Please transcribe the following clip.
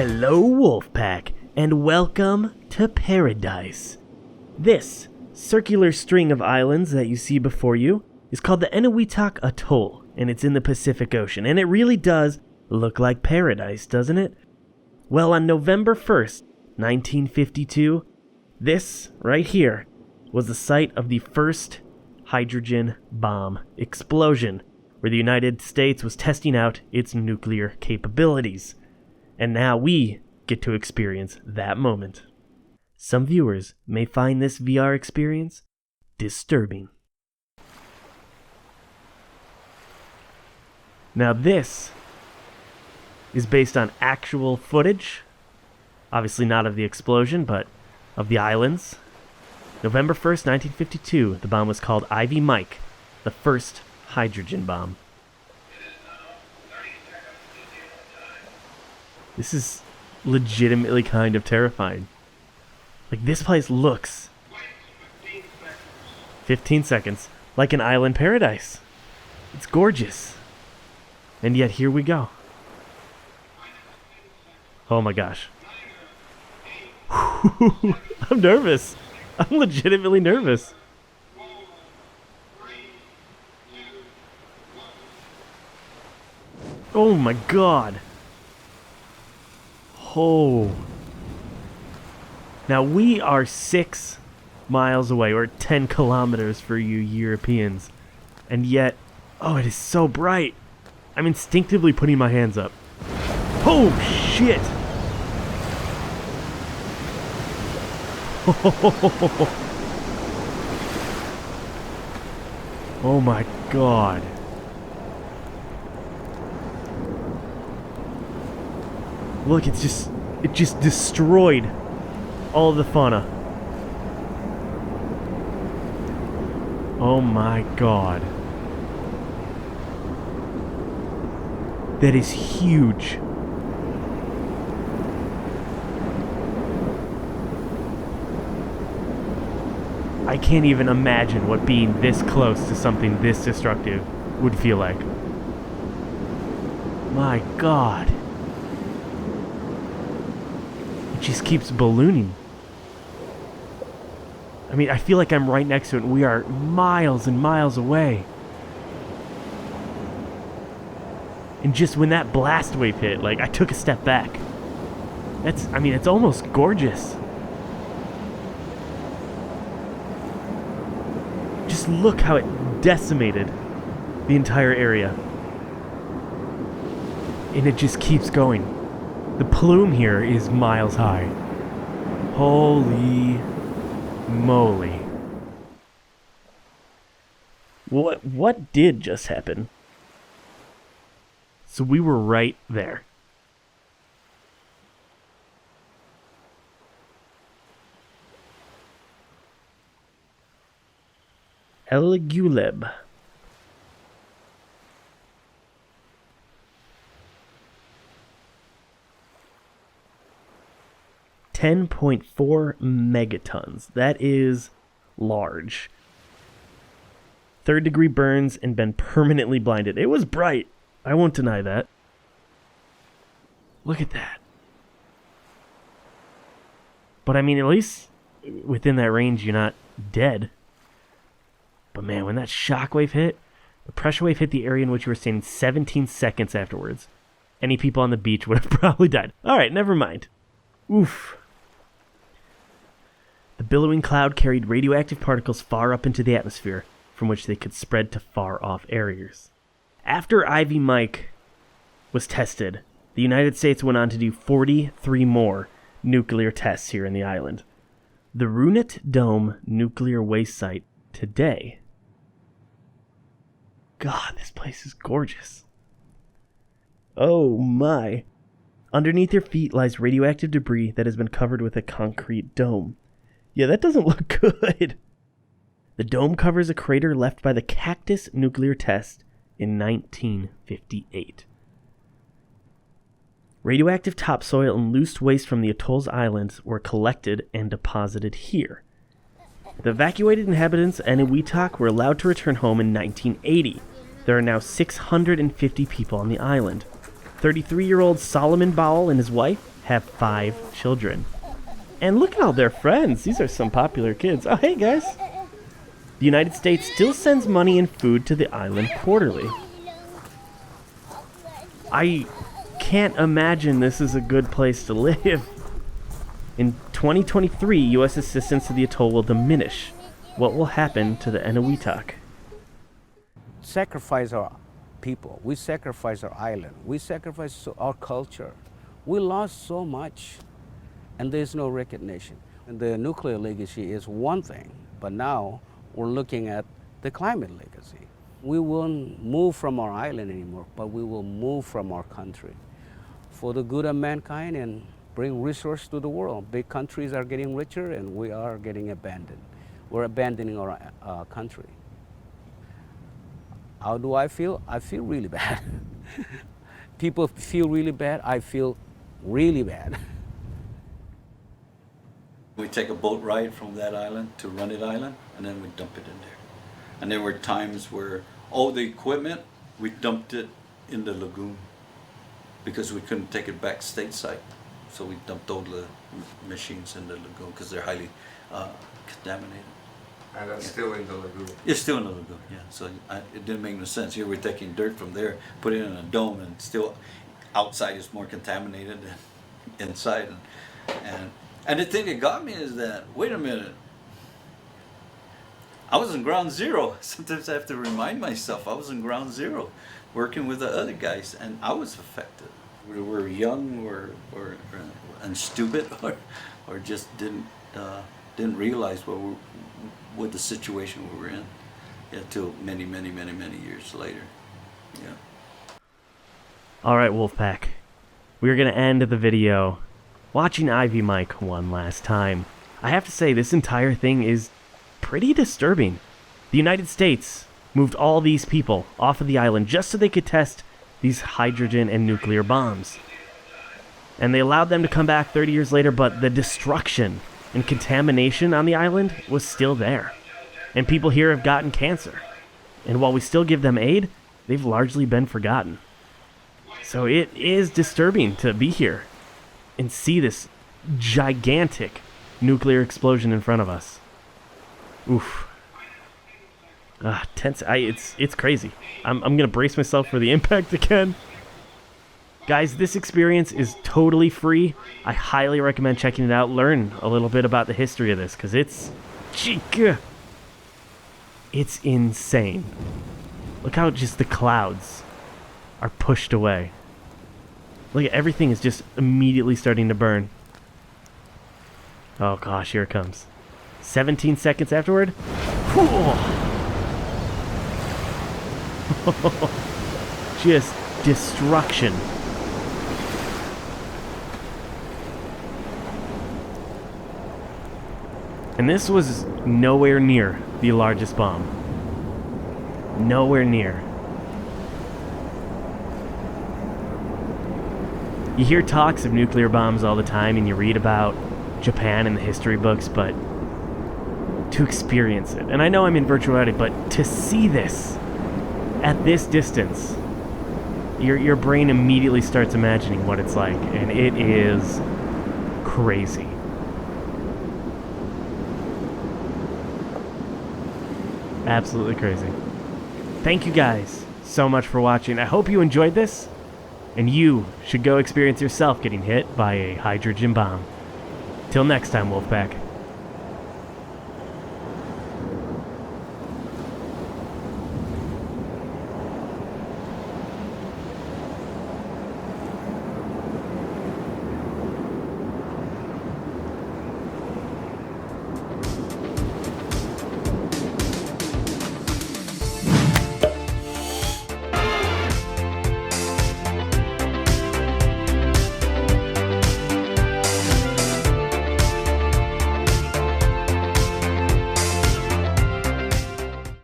Hello, Wolfpack, and welcome to paradise. This circular string of islands that you see before you is called the Enewetak Atoll, and it's in the Pacific Ocean, and it really does look like paradise, doesn't it? Well, on November 1st, 1952, this right here was the site of the first hydrogen bomb explosion, where the United States was testing out its nuclear capabilities. And now we get to experience that moment. Some viewers may find this VR experience disturbing. Now this is based on actual footage, obviously not of the explosion, but of the islands. November 1st, 1952, the bomb was called Ivy Mike, the first hydrogen bomb. This is legitimately kind of terrifying. Like, this place looks 15 seconds like an island paradise. It's gorgeous. And yet here we go. Oh my gosh. I'm nervous. I'm legitimately nervous. Oh my god. Oh. Now we are 6 miles away, or 10 kilometers for you Europeans. And yet, oh, it is so bright. I'm instinctively putting my hands up. Oh, shit. Oh my god. Look, it just destroyed all of the fauna. Oh my god. That is huge. I can't even imagine what being this close to something this destructive would feel like. My god. It just keeps ballooning. I mean, I feel like I'm right next to it and we are miles and miles away. And just when that blast wave hit, like, I took a step back. It's almost gorgeous. Just look how it decimated the entire area. And it just keeps going. The plume here is miles high. Holy moly. What did just happen? So we were right there. El Guleb. .4 megatons. That is large. 3rd degree burns and been permanently blinded. It was bright. I won't deny that. Look at that. But I mean, at least within that range, you're not dead. But man, when that shockwave hit, the pressure wave hit the area in which you were standing 17 seconds afterwards. Any people on the beach would have probably died. Alright, never mind. Oof. The billowing cloud carried radioactive particles far up into the atmosphere, from which they could spread to far-off areas. After Ivy Mike was tested, the United States went on to do 43 more nuclear tests here in the island. The Runet Dome nuclear waste site today. God, this place is gorgeous. Oh my. Underneath your feet lies radioactive debris that has been covered with a concrete dome. Yeah, that doesn't look good. The dome covers a crater left by the Cactus nuclear test in 1958. Radioactive topsoil and loose waste from the atoll's islands were collected and deposited here. The evacuated inhabitants of Enewetak were allowed to return home in 1980. There are now 650 people on the island. 33-year-old Solomon Bowell and his wife have 5 children. And look at all their friends. These are some popular kids. Oh, hey, guys. The United States still sends money and food to the island quarterly. I can't imagine this is a good place to live. In 2023, U.S. assistance to the atoll will diminish. What will happen to the Enewetak? Sacrifice our people. We sacrifice our island. We sacrifice our culture. We lost so much, and there's no recognition. And the nuclear legacy is one thing, but now we're looking at the climate legacy. We won't move from our island anymore, but we will move from our country for the good of mankind and bring resources to the world. Big countries are getting richer, and we are getting abandoned. We're abandoning our country. How do I feel? I feel really bad. People feel really bad. I feel really bad. We take a boat ride from that island to Runet Island, and then we dump it in there. And there were times where all the equipment, we dumped it in the lagoon because we couldn't take it back stateside. So we dumped all the machines in the lagoon because they're highly contaminated. And that's still in the lagoon. It's still in the lagoon, yeah. So it didn't make no sense. Here we're taking dirt from there, put it in a dome, and still outside is more contaminated than inside. And the thing that got me is that, wait a minute, I was in ground zero. Sometimes I have to remind myself I was in ground zero, working with the other guys, and I was affected. We were young, and stupid, or just didn't realize what the situation we were in, till many years later. Yeah. All right, Wolfpack. We're gonna end the video watching Ivy Mike one last time. I have to say, this entire thing is pretty disturbing. The United States moved all these people off of the island just so they could test these hydrogen and nuclear bombs. And they allowed them to come back 30 years later, but the destruction and contamination on the island was still there. And people here have gotten cancer. And while we still give them aid, they've largely been forgotten. So it is disturbing to be here and see this gigantic nuclear explosion in front of us. Oof. Tense. It's crazy. I'm gonna brace myself for the impact again. Guys, this experience is totally free. I highly recommend checking it out. Learn a little bit about the history of this, because it's insane. Look how just the clouds are pushed away. Look at everything is just immediately starting to burn. Oh gosh, here it comes. 17 seconds afterward. Just destruction. And this was nowhere near the largest bomb. Nowhere near. You hear talks of nuclear bombs all the time, and you read about Japan in the history books, but to experience it, and I know I'm in virtual reality, but to see this at this distance, your brain immediately starts imagining what it's like, and it is crazy. Absolutely crazy. Thank you guys so much for watching. I hope you enjoyed this, and you should go experience yourself getting hit by a hydrogen bomb. Till next time, Wolfpack.